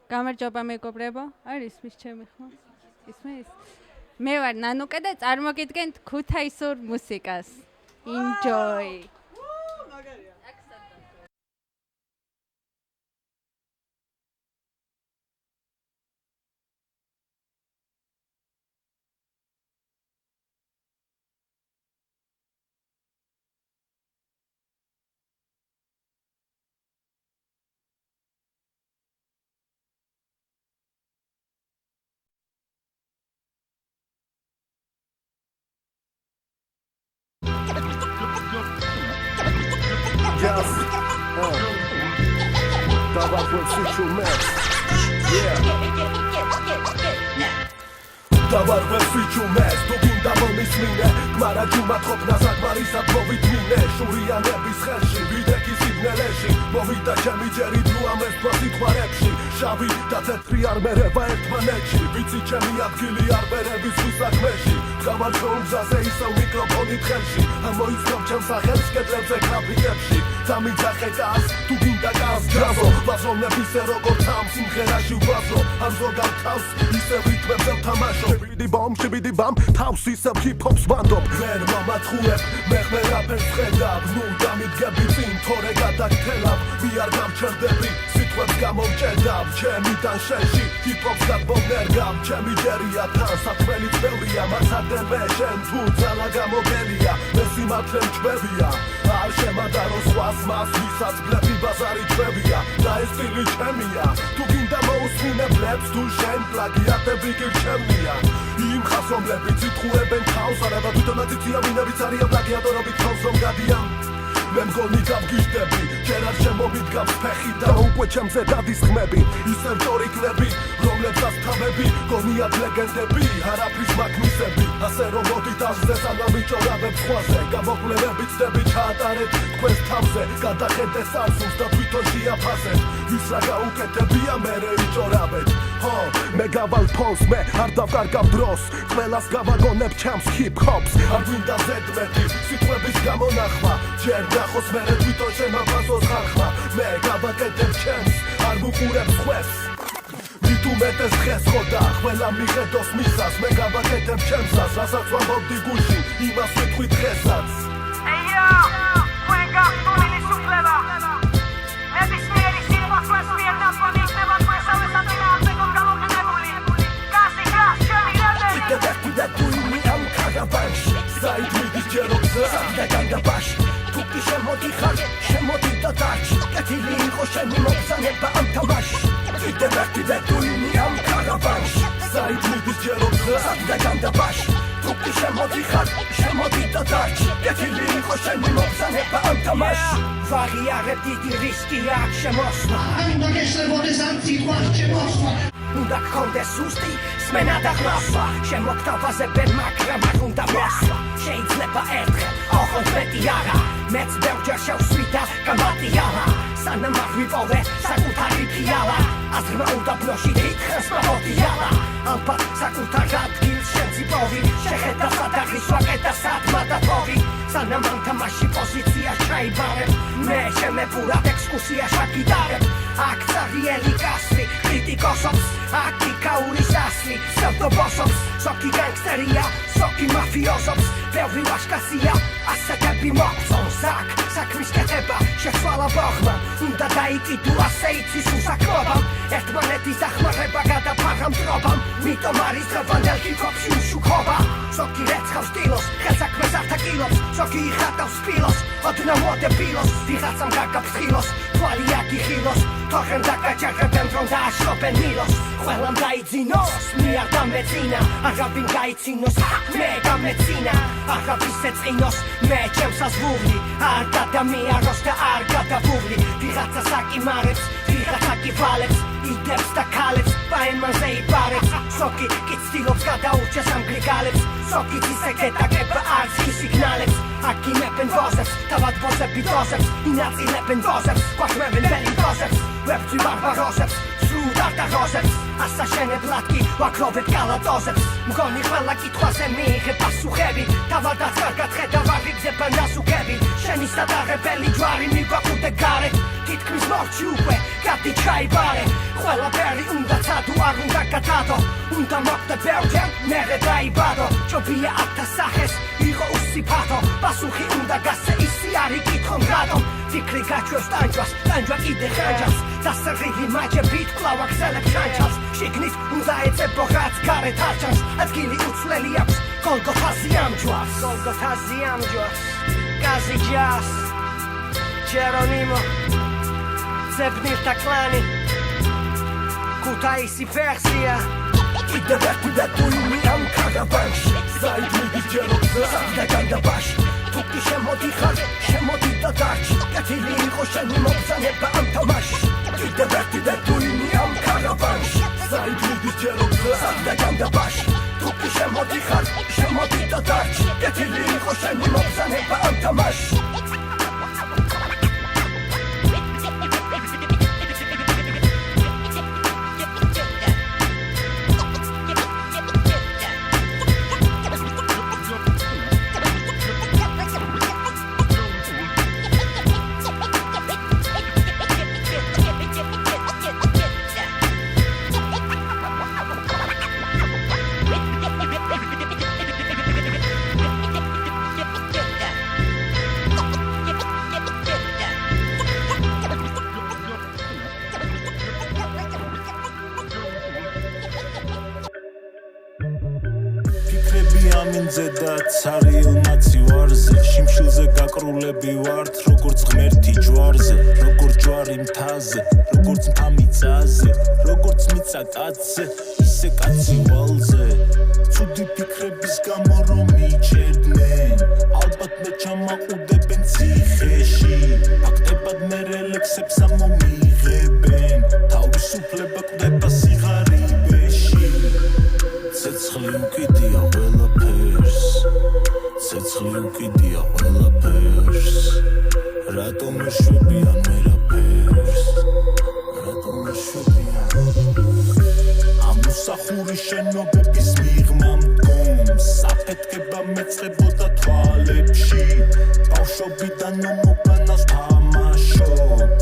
გამარჯობა მეგობრებო, არის მის ჩემი ხმა? ისმის? მე ვარ ნანუკა და წარმოგიდგენთ ქუთაისურ მუსიკას. Enjoy. Yes. Davargvev Sichumes. Yeah. Davargvev Sichumes. Dugin momismine. Gmara ջუმათყოფ ნაზაგმარისად მოვითმინე. შურიანების ხელში ვიდექი სიგნალეში. მოვიდა ჩემი ჯერი დუამეს სიტყვარებში. შავი და თეთრი არ მერება ერთმანეთში. ვიცი ჩემი ადგილი არ მერების ვისაქმეში. გამარჯვო გზაზე ისევ მიკროფონით ხელში. ამოიცნობ ჩემს სახელს კედლებზე გრაფიტებში. დამიძახე კას, თუ გინდა კას ჯაზო. ბაზონებისე როგორც ამ სიმღერაში ვბაზო. ამ ზოგად თავს ისევ რიტმებზე ვთამაშო. შიბიდი ბამ, თავს ისევ ჰიპ-ჰოპს ვანდობ. ვერ მომათხუებ, მე ხმე რაფერს ვხედავ. ნუ დამიდგები წინ, თორე გადაგთელავ. მე არ გამჩერდები, სიტყვებს გამომჭედავ. ჩემიდან შენში, ჰიპ-ჰოპს გადმომნერგავ. ჩემი ჯერია თან, საქმელი ბევრია, მაცადებ შენ თუ ძალა გამოგელია. მე სიმართლე მჭმევია, არ შემადარო სხვას მას, ვისაც ბლეფი ბაზარი ჭმევია. და ეს სტილი ჩემია, თუ გინდა მოусმინე ბლებს თუ შენ პლაგიატები გირჩევნია. იმ ხასომლები ციტყუებენ თავს, არა და თვითონაც იციან ვინებიც არიან პლაგიატორობით თავს რომ გადიან. მე მგონი გავგიჟდები, ჯერ არ შემომიდგავს ფეხი და უკვე ჩემზე დადის ხმები. ისევ ტორიკლები, რომლებსაც თავები, გონიათ ლეგენდები, არაფრის მაგნისები. ასე რომ მოდით ასზე სანამიჭორავებ სხვაზე, გამოკვლევები ცდები ჩაატარეთ თქვენს თავზე. გადახედე სამსულს და თვითონ შეაფასეთ, ვის რა გაუკეთებია მერე იჭორავეთ. ხო, მე გავალ ფონს, მე არ დავკარგავ დროს, ყველას გავაგონებ ჩემს ჰიპ-ჰოპს. არ გვინდა ზედმეტი, სიტყვების გამონახვა, ჯერ ნახოს მერე თვითონ შემაფასოს ხალხმა. მე გავაკეთებ ჩემს, არ ვუყურებ სხვებს. მით უმეტეს ხეს ხოდა, ყველა მიხედოს მისას. მე გავაკეთებ ჩემსას, რასაც ვამბობდი გულში, იმას ვიტყვით დღესაც. ეიო, თქვენ გახსოვილი სუფლება. ნებისმიერი სილვასვეს მიერ ნახვამიხდება თქვენსავე საწინააღმდეგოდ გამოყენებული. Kazzy, ჩემი რადენი. და დუიმი ამ კარავანში, საით მიდის ჯეროზე, და განდაბაში. თუკი შემოდიხარ, შემოდი და დარჩი. კეთილი იყო შენი მოგზანება ამ თამაში. და დუიმი ამ კარავანში, საით მიდის ჯეროზე, და განდაბაში. თუკი შემოდიხარ, შემოდი და დარჩი. კეთილი იყო შენი მოგზანება ამ თამაში. ვაღიარებ დიდი რისკი აქ შემოსვლა. უნდა გეშლებოდეს ამ სიტყვას შემოსვლა. უნდა გქონდეს სუსტი სმენა და ხმასვა. შემოგთავაზებენ მაგრამ არ უნდა მოსვლა. შეიძლება ერთხელ ოღონდ მეტი არა. მეც ბევრჯერ შევსვი და გამატიალა. სანამ არ ვიპოვე საკუთარი ფიალა. აზრმა უნდა ბლოში დიდხანს მოვოდიალა. ალბათ საკუთარ ადგილს შემციპოვი. შეხედა სადაღის ვაკეთა სადმა და თოვი. სანამ ამ თამაში პოზიცია ჩაიბარებ. მე შემებურად ექსკურსია შაკიდარებ. აქ წარიელი კასრი კრიტიკოსობს. აქ იკაურის ასლი სევდობოსობს. სოკი განგსტერია, სოკი მაფიოზობს. ბევრი ვაშკასია, ასაკები მოგწონს. აქ საქმის კეთება შეცვალა ბაღმა. უნდა დაიკიდო ასე იცის უსაქმობამ. ერთმანეთის დახმარება გადაფარა მტრობამ. მიტომ არის დღევანდელ ჰიპ-ჰოპში უშუქობა. სოკი რეცხავს სტილოს, ხელსაქმეს არ თაკილობს. სოკი იხატავს სპილოს, ოდნავ მოდებილოს. ვიღაცამ გაგაფრთხილოს, თვალი აკიხილოს. თოხემ დაკაჭაღებენ რომ დააშრობენ მილოს. ყველამ დაიძინოს, მე არ დამეცინა. აღავინ გაიცინოს, მე გამეცინა. აღავის ეწყინოს, მე ჩემს აზღურლი. არ გადამიაროს და არ გადავუვლი. ვიღაცა საკიმარებს, ვიღაცა კივალებს. იდებს და ქალებს, პაემანზე იბარებს. სოკი კი ცდილობს გადაურჩეს ამ გლიგალებს. სოკი ცისეკეთაკება არც კი სიგნალებს. აკინებენ ვოზებს, თავად ბოსები დოზებს. ინაწილებენ ვოზებს, გვაქმევენ ველი დოზებს. ვებძვი ბარბაროსებს, სრუდ არ დაღოზებს. ასაშენებლად კი ვაქროვებ კალატოზებს. მგონი ყველა კითხვაზე მიიღებ პასუხები. თავადაც კარგად ხედავ არ იგზება ნასუქები. შენი სადაღებელი ჯვარი მიგვაყუდა მივხვდე გარეთ თითქმის მორჩი უკვე გადი ჩაიბარე ყველა ბერი უნდა ცადო არ უნდა გადადო უნდა მოხდე ბევრჯერ მერე დაიბადო ჯობია ათთა სახეს იყო უსიფათო პასუხი უნდა გასცე ისი არ იკითხონ რატომ ფიქრი გაჩვევს ტანჯვა კიდე ხანჯავს დასერილი მაჯებით კვლავ აგზელებს ჩანჩავს შიგნით უნდა ეწებო რაც გარეთ არ ჩანს ადგილი უცვლელი აქვს გოლგოთაზე ამჯვარს Kazzy Jazz Jeronimo Zebnilta klani Kutaisi versija Idę da tujmi am karawansi Zajdliwi Jeronimo Zawda ganda bashi Tukki się modi dodarci Kedeli Jeronimo Zaneba am tamashi Idę da tujmi am karawansi Zajdliwi Jeronimo Zawda ganda bashi Tukki się modi dodarci Kedeli Jeronimo Zaneba am tamashi და ცარიელ მაცივარზე შიმშილზე გაკრულები ვართ როგორც ღმერთი ჯვარზე როგორც ჯვარი მთაზე როგორც მთა როგორც მიწა კაცზე ისე კაცი ვალზე ცუდი ფიქრების გამო რომ მიჩერდნენ ალბათ მე ჩამაყუდებენ ციხეში ფაქტებად მერე ლექსებს ამომიღებენ თავისუფლება კვდება სიღარიბეში ცეცხლი უკიდია ყველაფერს ცეცხლი უკიდია ყველაფერს რატომ ეშვებიან ვერაფერს რატომ ეშვებიან ამოსახური შენობების მიღმა მდგომს საფეთქება მეწყებოდა თვალებში ბავშვობიდან მომობანას თამაშობ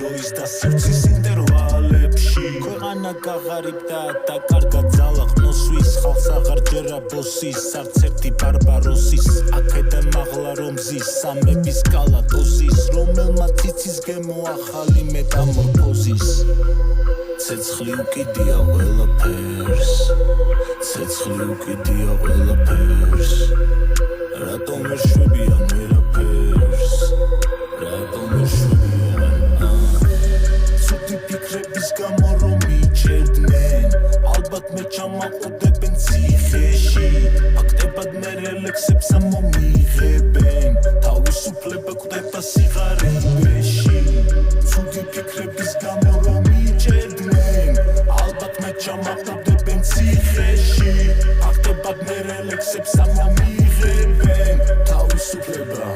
დროის და სივრცის ინტერვალებში ქვეყანა გაღარიბდა და კარგად ძალაყნოსვის ხალხს აღარ ჯერა ბოსის არც ერთი ბარბაროსის აქედან მაღლა რომ მზის სამების კალატოზის რომელმაც იცის გემო ახალი მეტამორფოზის ცეცხლი უკიდია ყველაფერს ცეცხლი უკიდია ყველაფერს რატომ ეშვებიან ვერაფერს რატომ ეშვებიან ცუდი ფიქრების გამო რომ მიჩერდნენ ალბათ მე ჩამაყუდებენ ციხეში ფაქტებად მერე ლექსებს ამომიღებენ თავისუფლება კვდება სიღარიბეში ცუდი ფიქრების გამო რომ მიჩერდნენ ალბათ მე ჩამაყუდებენ ციხეში ფაქტებად მერე ლექსებს ამომიღებენ თავისუფლება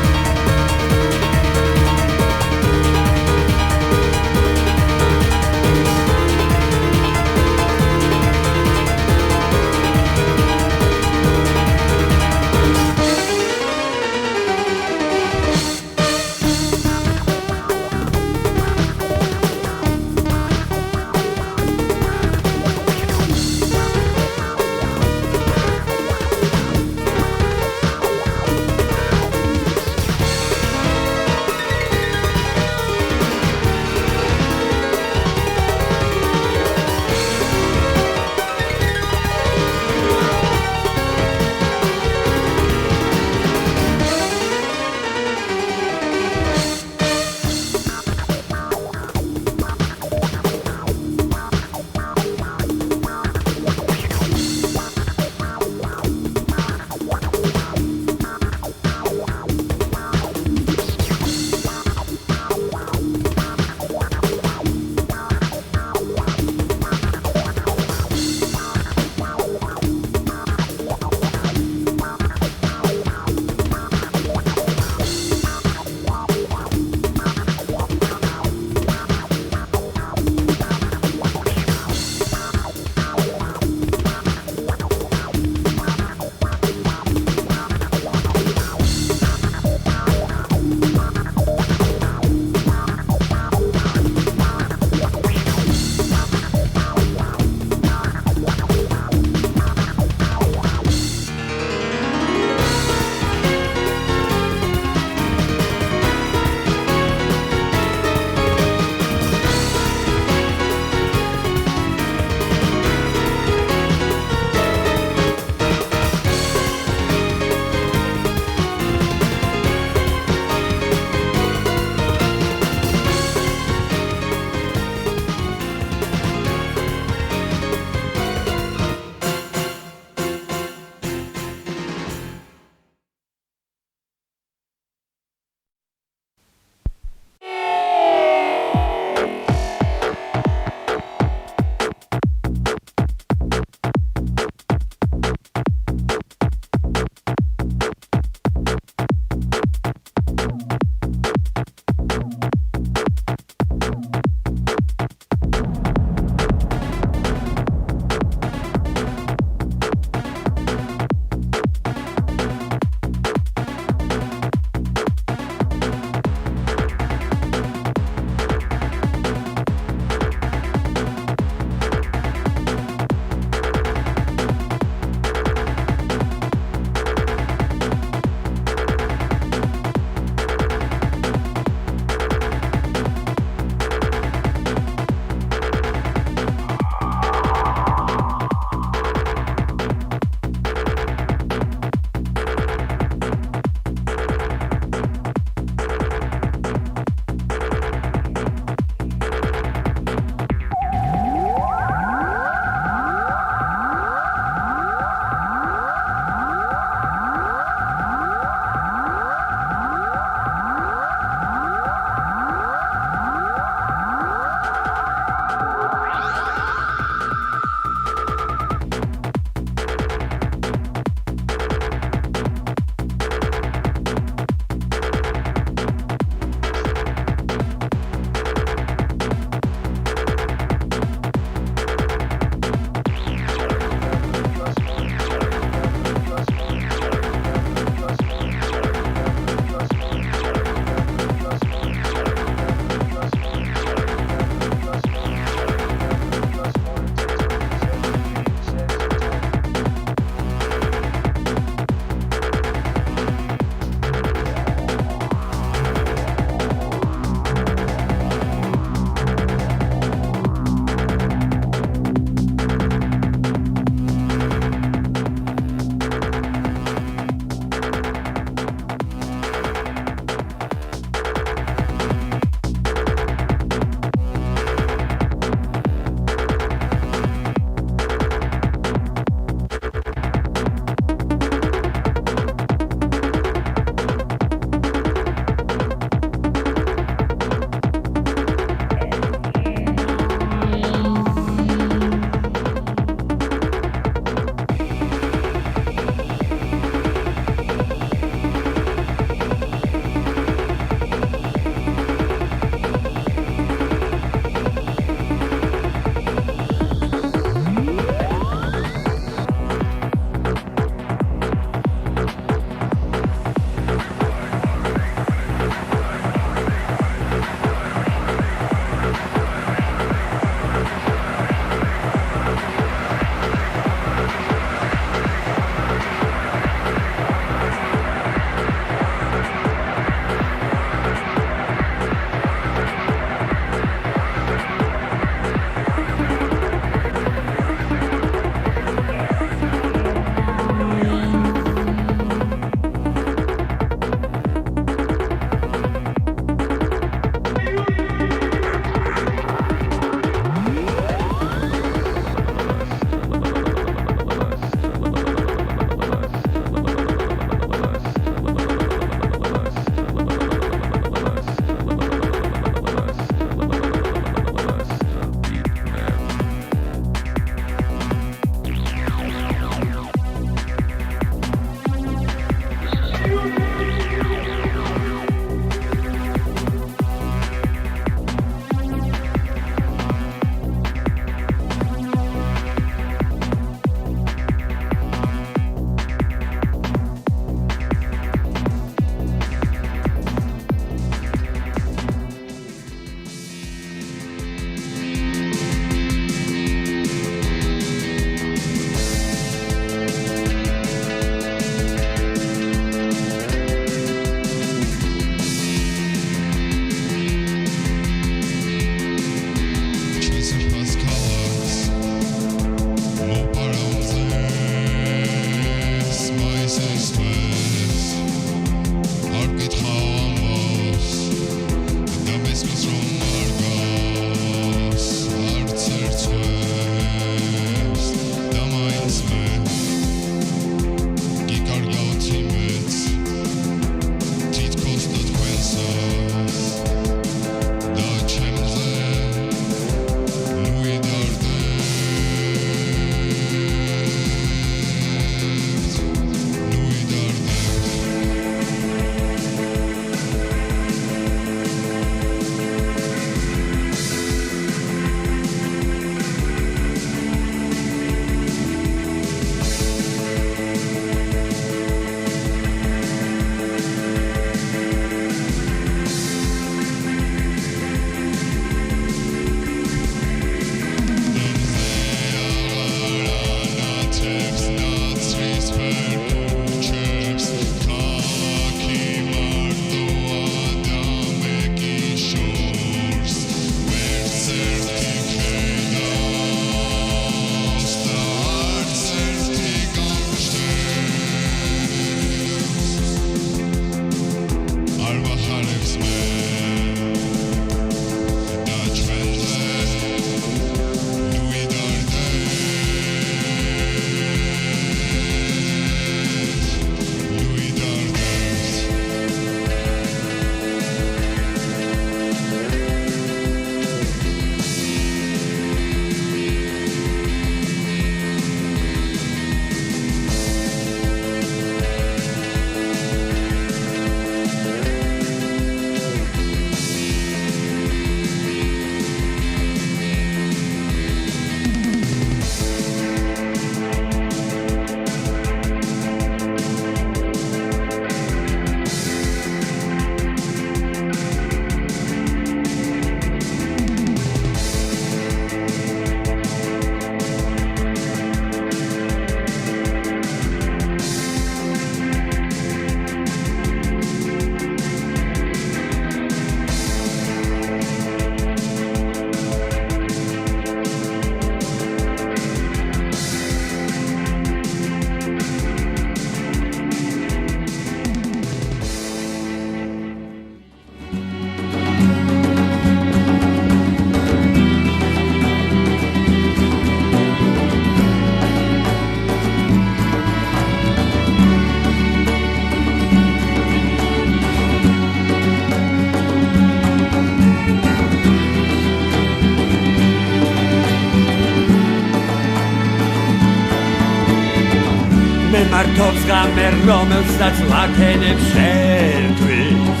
მემართობს ღამერ რომელსაც ლაქენებს შერთვის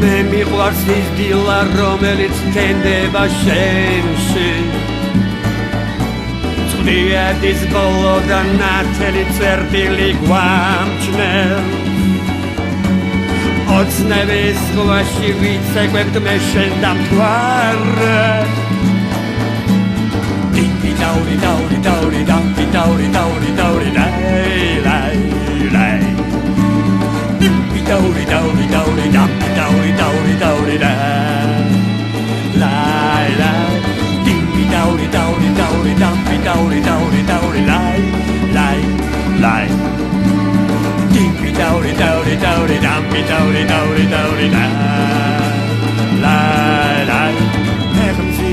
მე მიყვარს ის დილა რომელიც თენდება შენში წვდიადის ბოლო და ნათელი წერტილი გვამჩნევ ოცნების ზღვაში ვიცეკვებთ მე შენ დამთვარე Dimpitauri, tauri, tauri, dampitauri, tauri, tauri, lai, lai, lai. Dimpitauri, tauri, tauri, dampitauri, tauri, tauri, lai, lai, lai. Dimpitauri, tauri, tauri, dampitauri, tauri, tauri, lai, lai, lai. Dimpitauri, tauri, tauri, dampitauri, tauri, tauri, lai, lai, lai.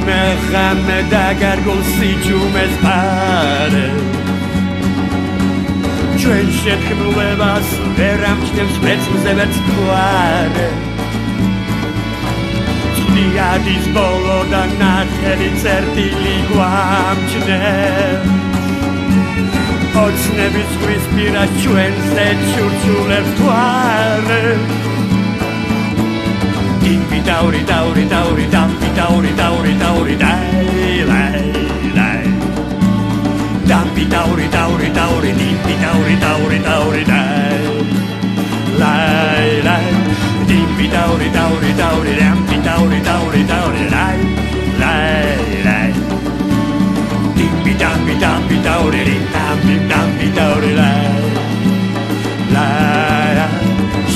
Mehmed agargul Sichumes pare ჩვენ შეთქმულებას ვერ ამჩნევს მეცნზე ვერც გვარე წვდიადის ბოლო და ნათელი წერტილი გვამჩნევ ოცნების ზღვის პირას ჩვენზე ჩურჩულებს თვარე Dimpitauri, tauri, tauri, dampitauri, tauri, tauri, lai, lai, lai. Dampitauri, tauri, tauri, dimpitauri, tauri, tauri, lai, lai, lai. Dimpitauri, tauri, tauri, dampitauri, tauri, tauri, lai, lai, lai. Dimpidampi, dampitauri, dampitauri, lai, lai, lai.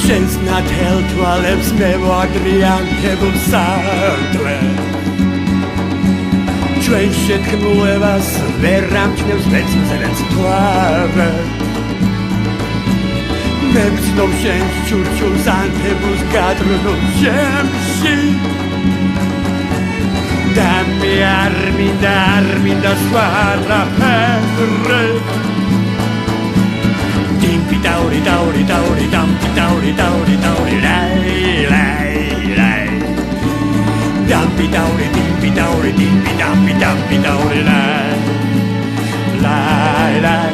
შენს ნათელ თვალებს მე ვაგრიანთებულ სარტვე ჩვენ შეთქმულებას ვერ ამჩნევს მეცნზეც თვარე მე გრძნობ შენს ჩურჩულს ანთებულს გადრონულ შემში და მე არ მინდა სხვა არაფერი Dimpitauri, tauri, tauri, dampitauri, tauri, tauri, lai, lai, lai. Dampitauri, dimpitauri, dampitauri, lai, lai, lai.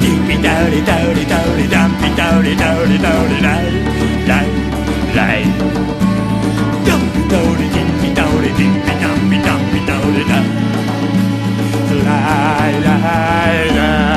Dimpitauri, tauri, tauri, dampitauri, tauri, tauri, lai, lai, lai. Dampitauri, dimpitauri, dampitauri, lai, lai, lai, lai.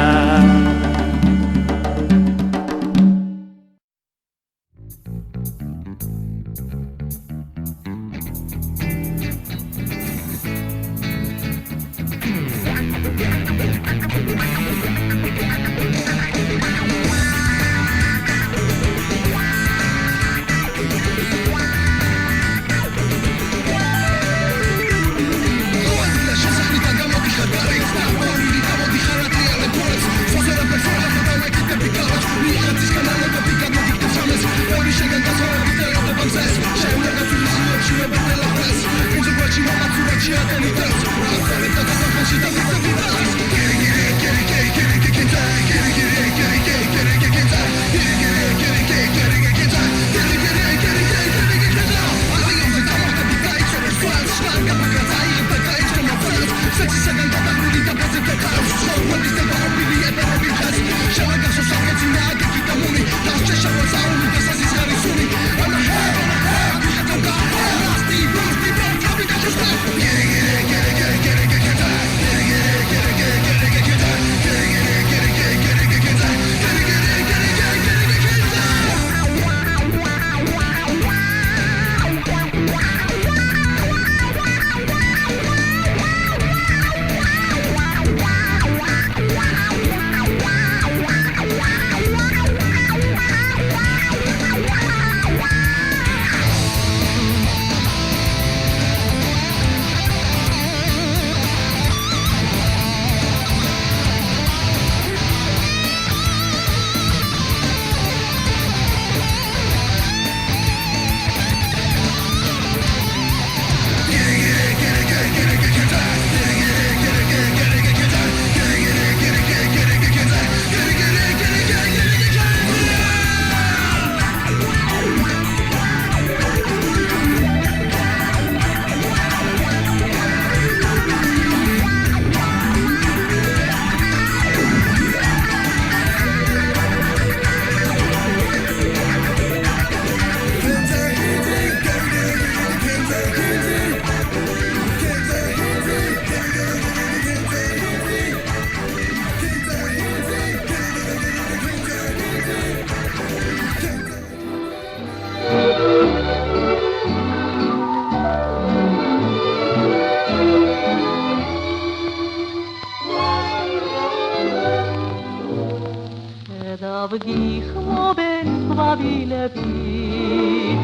זרקי כמו בן ברבי לוי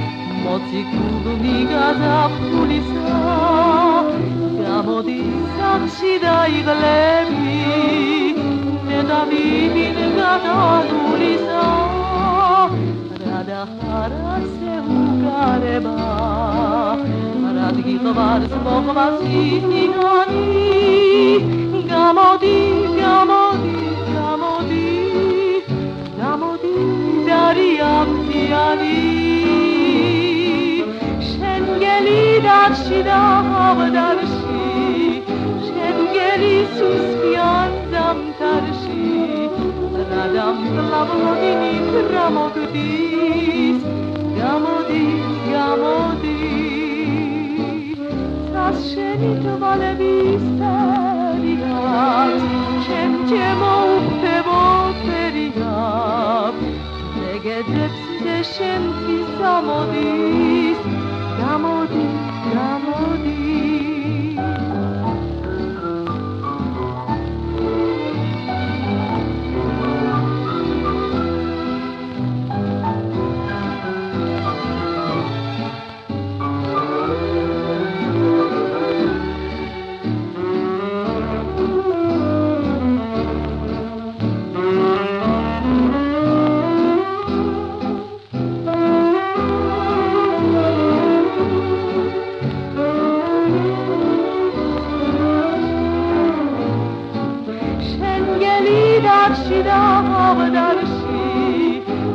מוציא כולומי גזב כוליסה gamodi saksida iglebi Mdevari nengata nulisa Rada hara se ugareba Radgi kavar smogva sinigani Gamodi, gamodi, gamodi Gamodi dari amtiyani Şengeli darşida havdarşi Şengeli suspiyan dam tarşi Radam klavodini kramodis Gamodi, gamodi Sas şenit valevisteriat Çemçemo uhtebo feriat Negedep seşem tisamodis Gamodi, gamodi Darshida havdarshi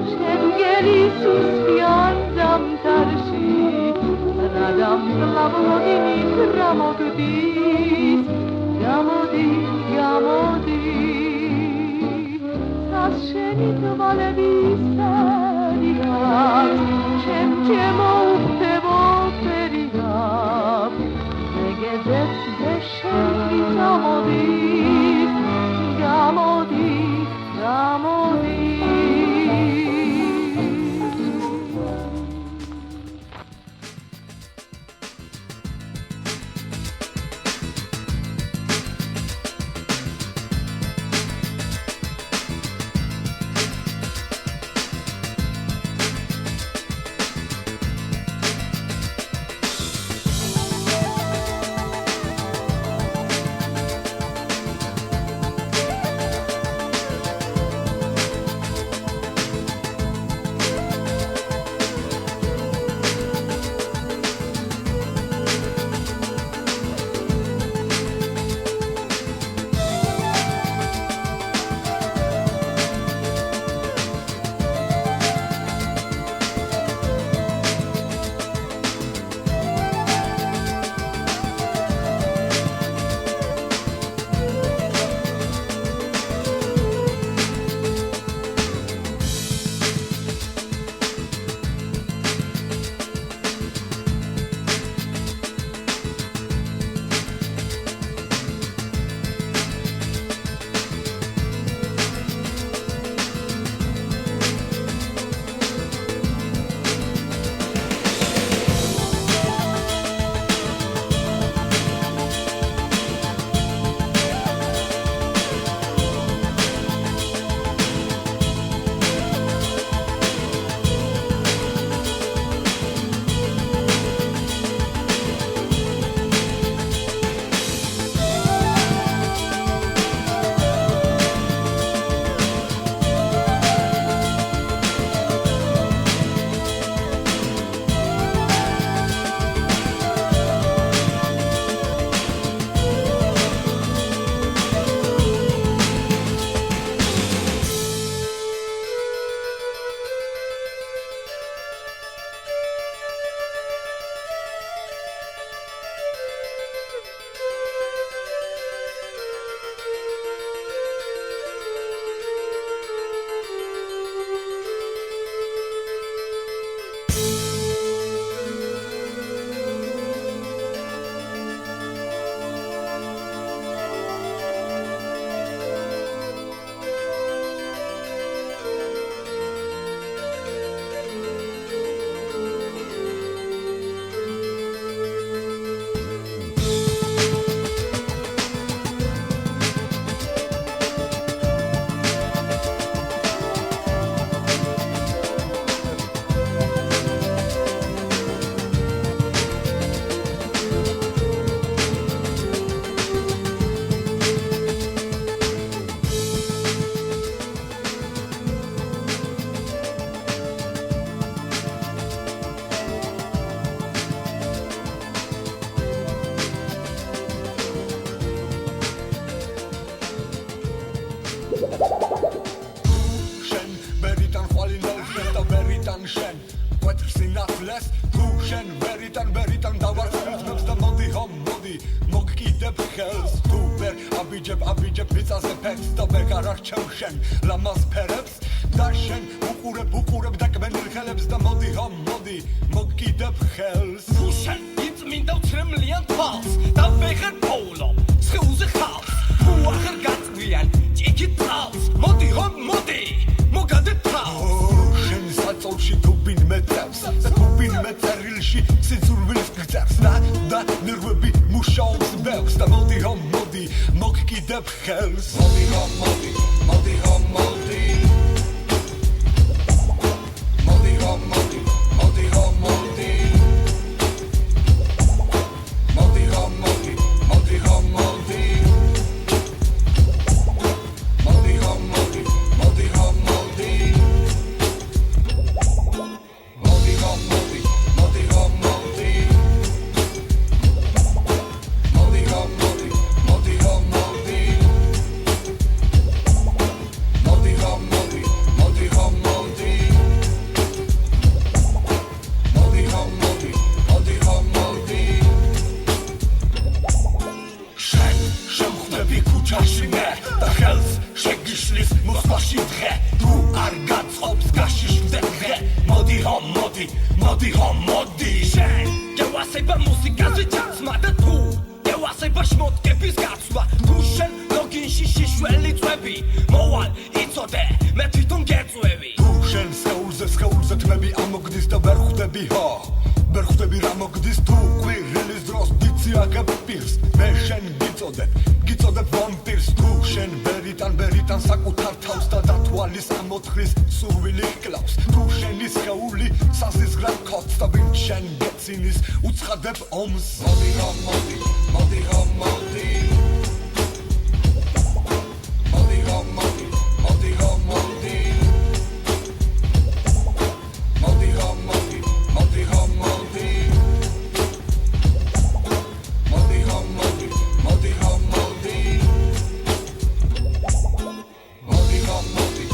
Shengeli suspian dam tarshi Radam klavodini kramodis Gamodi, gamodi Sas shenit valevisteriat Çemçemo uhtebo feriat Negedep deşen tisamodis Gamodi, gamodi შენ ვერიდან ხვალინელ შენ და ვერიდან შენ ყვეთრ სინათლეს თუ შენ ვერიდან დავარწმუნდნებს და მოდი ჰომ მოდი მოგკიდებ ხელს თუ ვერ აბიჯებ მიწაზე ფერს და ვეღარ არჩევ შენ ლამაზ ფერებს და შენ უყურებ დაკბენილ ხელებს და მოდი ჰომ მოდი მოგკიდებ ხელს თუ შენ იწმინდა ვცრემლიან თვალს და ვეღარ პოულობ სხეულზე ხალს თუ აღარ გაწვიან ჭიქით თავს მოდი ჰომ მოდი მოგადე თავს შენ საწოლში თუ ვინ მეწევს და თუ ვინ მეწერილში სიძულვილს გწერს და ნერვები მუშაობს ბევრს და მოდი ჰომ მოდი მოგკიდებ ხელს მოდი ჰომ მოდი მოდი ჰომ მოდი მოდი ჰომ მოდი მოდი ჰომ მოდი მოდი ჰომ მოდი მოდი ჰომ მოდი მოდი ჰომ მოდი მოდი ჰომ მოდი მოდი ჰომ მოდი მოდი ჰომ მოდი მოდი ჰომ მოდი მოდი ჰომ მოდი მოდი ჰომ მოდი მოდი ჰომ მოდი მოდი ჰომ მოდი მოდი ჰომ მოდი შენ შემხვდები ქუჩაში მე და ხელს შეგიშლის მოსვლაში დღე თუ არ გაწყობს გაშიშვლდე დღე მოდი ჰომ მოდი მოდი ჰომ მოდი შენ გევასება მუსიკაზე ჩაცმა და თუ გევასება შმოტკების გაცვლა თუ შენ ლოგინში შიშველი წვები მოვალ იცოდე მე თვითონ გეწვევი თუ შენ სხეულზე თმები ამოგდის და ვერ ხვდები ვერ ხვდები რა მოგდის თუ ყვირილის დროს დიცი აგებ პირს მე შენ გიწოდებ ვამპირს თუ შენ ვერიდან საკუთარ თავს და დათვალის ამოთხრის სურვილი კლავს თუ შენი სხეული საზიზღრად ქოთს და ვინ შენ გეცინის უცხადებ ომს მოდი ჰომ მოდი მოდი ჰომ მოდი მოდი ჰომ მოდი მოდი ჰომ მოდი მოდი ჰომ მოდი მოდი ჰომ მოდი მოდი ჰომ მოდი მოდი ჰომ მოდი მოდი ჰომ მოდი მოდი ჰომ მოდი მოდი ჰომ მოდი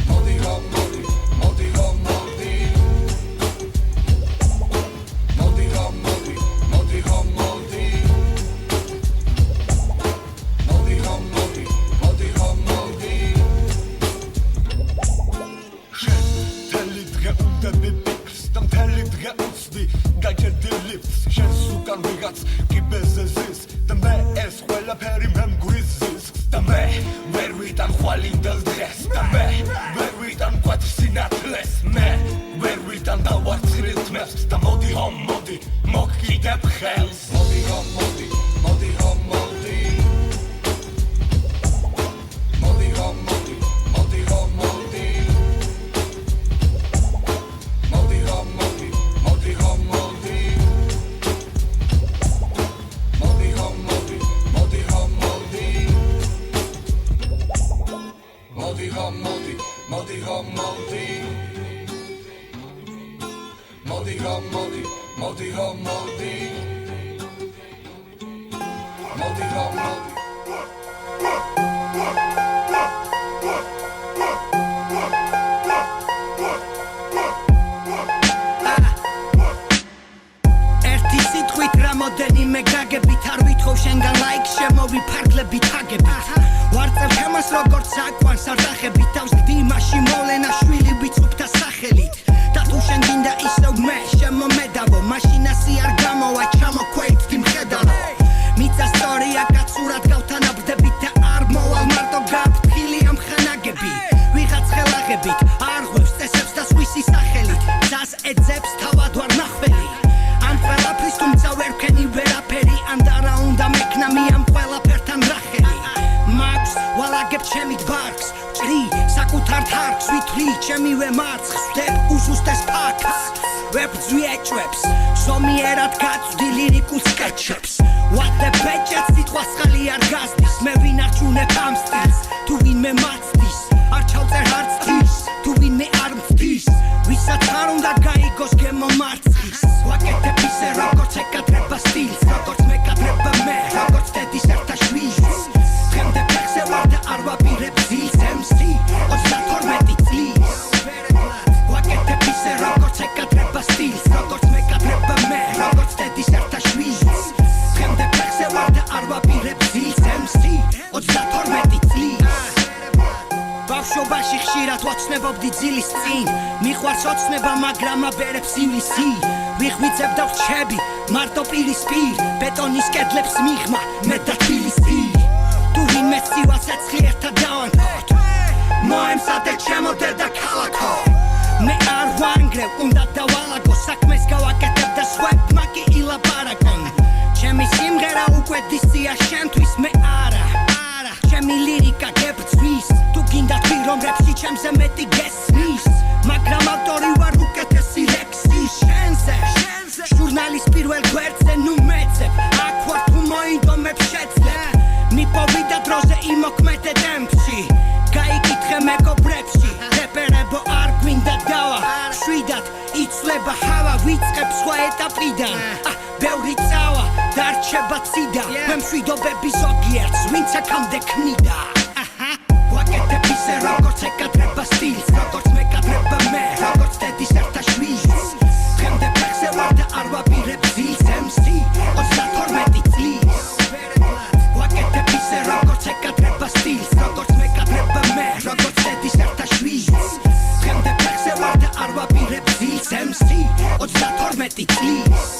მოდი ჰომ მოდი მოდი ჰომ მოდი მოდი ჰომ მოდი მოდი ჰომ მოდი მოდი ჰომ მოდი შენ თელი დღე უნდები ფიქრს და მთელი დღე უცდი გაჯერდი ლიფტს შენს უკან ვიღაც კიბეზე ზის და მე ეს ყველაფერი მე მგვიზის და მე ვერ ვიტან ხვალინდელ დღეს და მე ვერ ვიტან კვეთრ სინათლეს მე ვერ ვიტან დავარცხრილ თმებს და მოდი ჰომ მოდი მოგკიდებ ხელს მოდი ჰომ მოდი მოდი ჰომ მოდი მოდი ჰომ მოდი მოდი ჰომ მოდი მოდი ჰომ მოდი მოდი ჰომ მოდი მოდი ჰომ მოდი მოდი ჰომ მოდი მოდი ჰომ მოდი მოდი ჰომ მოდი მოდი ჰომ მოდი მოდი ჰომ მოდი მოდი ჰომ მოდი ერთი სიტყვით რამოდენიმე გაგებით არ ვითხოვ შენგან ლაიქ შემოვიფარგლებით აგებით ვარწევ თემას როგორც საკვანს არდახებით თავს გდიმაში მოლენა შვილი ვიცუბთა სახელით და თუ შენ გინდა ისევ მე შემომედავო მაშინასი არ გამოვა ჩამოქვეით დიმხედავო მიწა სწორია კაცურად გავთანაბრდებით და არ მოვალ მარტო გაფრთხილი ამ ხანაგები ვიღაც ხელაღებით არ ღვევს წესებს და სვისი სახელით ძას ეძებს თავად ვარ ნახველი ამ ყველაფრის თუმცა ვერ ვქენი ვერაფერი ან და რა უნდა მექნა მე ამ ყველაფერთან რახელი მაქვს ვალაგებ ჩემი ბარკს ჭრი საკუთარ თარგს ვითვლი ჩემივე მარცხს ვდებ უზუსტეს ფაქს ვერ ბძვი ეჭვებს ზომიერად გაწვდი ლირიკულ სკეჩებს ვატებ ბეჭედს სიტყვას ხალი არ გასდის მე ვინ არჩუნებ ამ სტილს თუ ვინმე მაცდის არ ჩავწერ არც თის თუ ვინმე არ მცდის ვისაც არ უნდა გაიგოს გემო მარცხის ვაკეთებ ისე როგორც ეკადრება სტილს როგორც მეკადრება მე როგორც დედის ერთ დილის წინ მიყვარს ოცნება მაგრამ აბერებს ივლისი ვიხვიცებ და ვრჩები მარტო პირისპირ ბეტონის კედლებს მიღმა მე და თბილისი თუ ვინმე სივა ცეცხლი ერთად დავანთოთ მოემსადე ჩემო დედა ქალაქო მე არ ვანგრევ უნდა დავალაგო საქმეს გავაკეთებ და სხვებმა კი ილაპარაკონ ჩემი სიმღერა უკვე დისია შენთვის მე არა ჩემი ლირიკა გებრძვის თუ გინდა თქვი რომ რეპში ჩემზე მეტი გესმის მაგრამ ავტორი ვარ უკეთესი ლექსის შენზე ჟურნალის პირველ გვერდზე ნუ მეცებ აქ ვარ თუ მოინდომებ შეძლებ მიპოვიდა დროზე იმოქმედე ტემპში გაიკითხე მეგობრებში რეპერებო არ გვინდა დავა შვიდად იცლება ჰავა ვიწყებ სხვა ეტაპიდან ბევრი წავა დარჩება ციდა მე მშვიდობები ზოგიერთს ვინც აქამდე ქმნიდა ვაკეთებ ისე როგორც ეკადრება სტილს როგორც მეკადრება მე როგორც დედის ერთა შვილს დღემდე ფეხზე ვარ და არ ვაპირებ ზილს MC 32 წლის ვაკეთებ ისე როგორც ეკადრება სტილს როგორც მეკადრება მე როგორც დედის ერთა შვილს დღემდე ფეხზე ვარ და არ ვაპირებ ზილს MC 32 წლის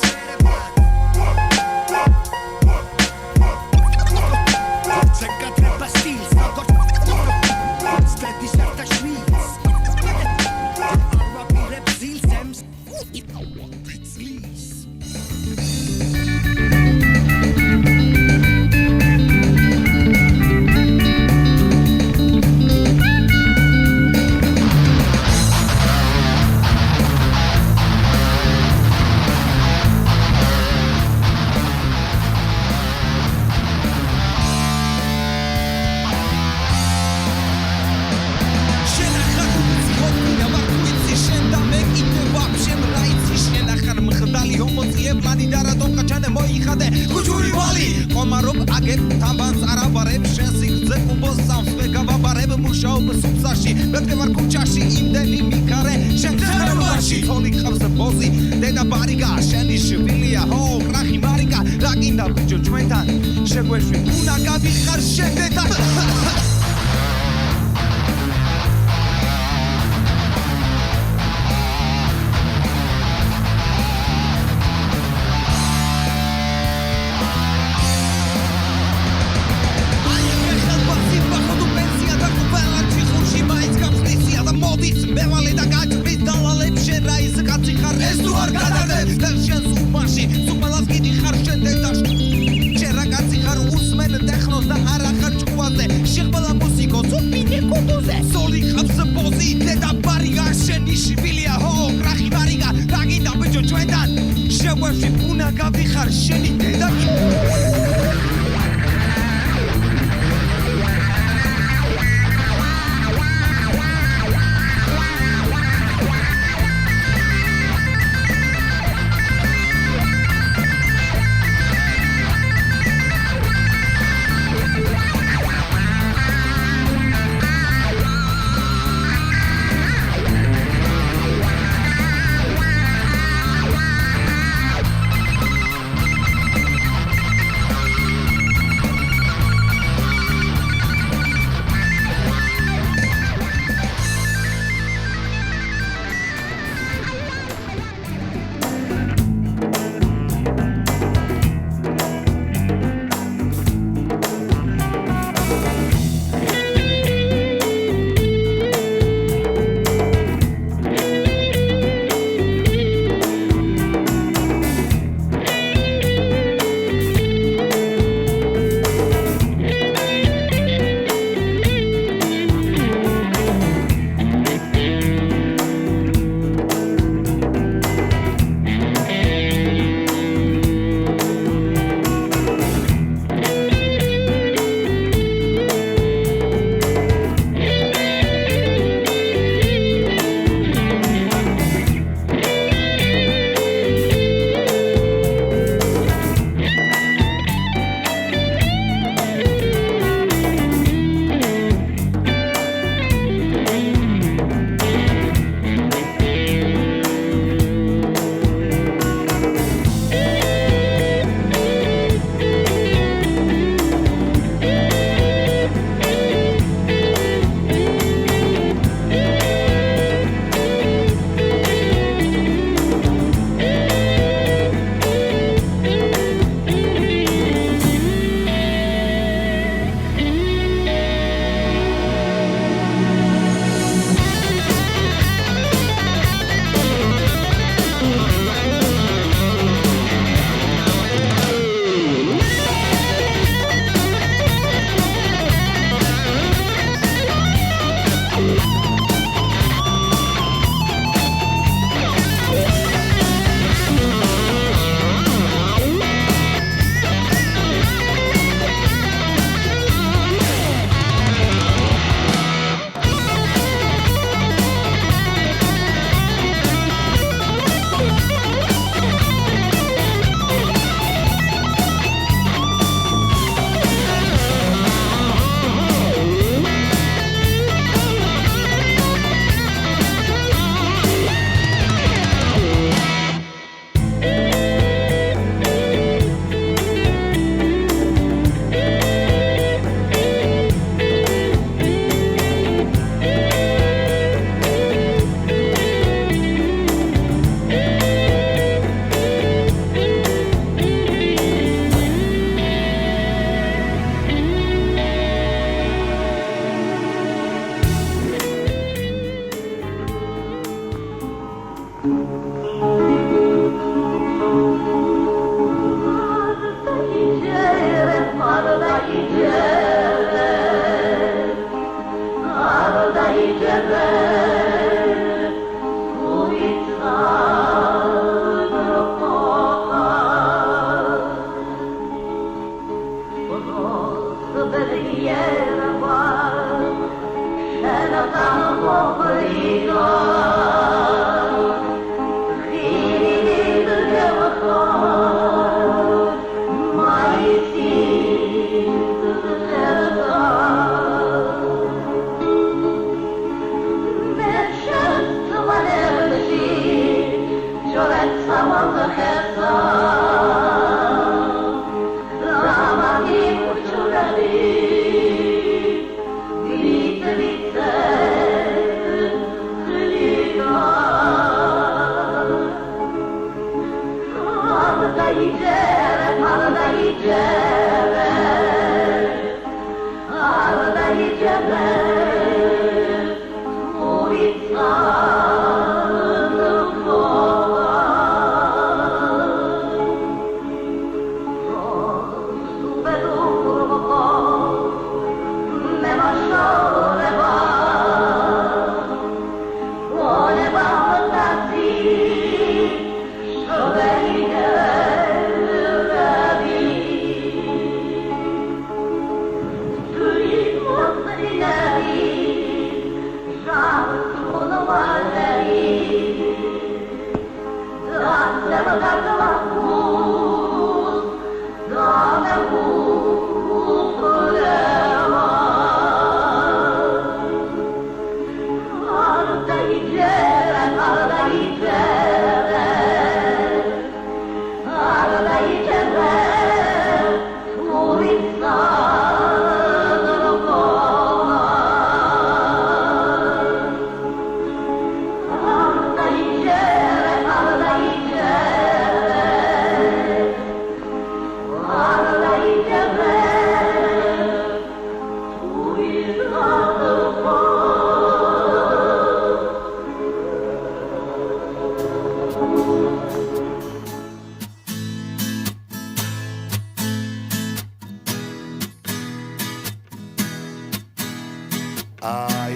Aha,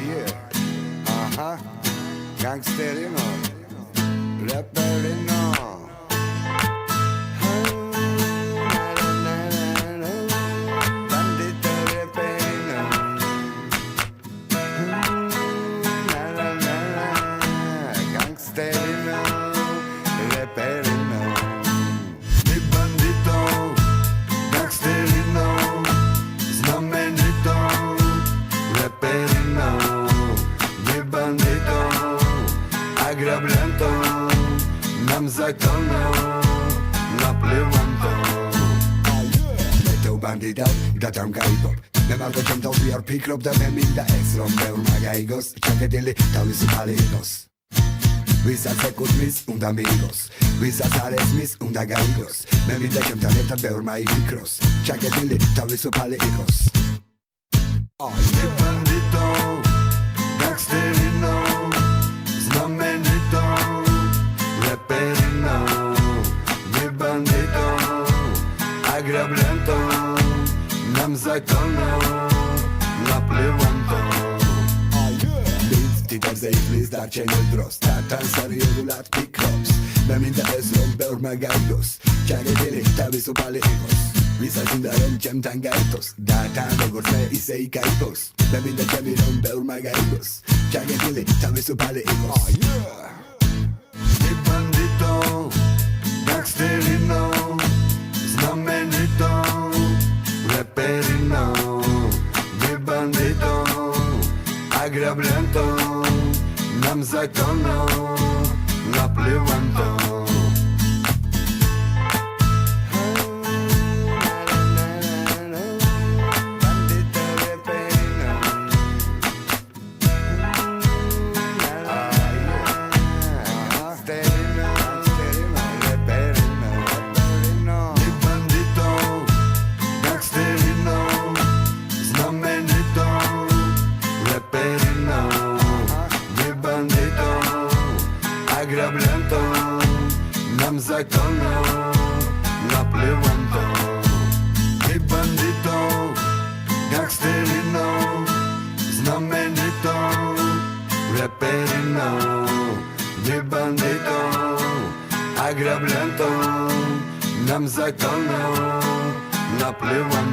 gangsterino, rapperino. Bandito rapperino. Gangsterino, rapperino. Mi bandito, gangsterino, znamenito, rapperino. Mi bandito, agrablento, nam zakonno, naplywam Meteu bandito, datam gaibop. Me marto ciąg to zbior pikrop, da me minda esrom, beur magaigos, Kedeli, taulis upaligos. Visa secus mis und amigos, visa sales mis und agaigos. Me minda ciąg talenta, beur maigicros, Kedeli, taulis upaligos. Mi bandito, gangsterino, znamenito, rapperino. Mi bandito, agrablento, nam zakonno, naplywam Ti tam zejfli zdarczenie dros Tatan sariodu lat pikrops Beminda esrom beur magaidos Kedeli, tavis upaligos Visa sindarom cem tangaitos Datan dogorse isei kaitos Beminda cemirom beur magaidos Kedeli, tavis upaligos Mi bandito, gangsterino, znamenito, rapperino. Mi bandito, agrablento, nam zakonno, naplywam Bandito rapperino. Gangsterino, rapperino. Mi bandito, gangsterino, znamenito, rapperino. Mi bandito, agrablento, nam zakonno, naplywam Mi bandito, gangsterino, znamenito, rapperino. Mi bandito, agrablento, nam zakonno, naplywam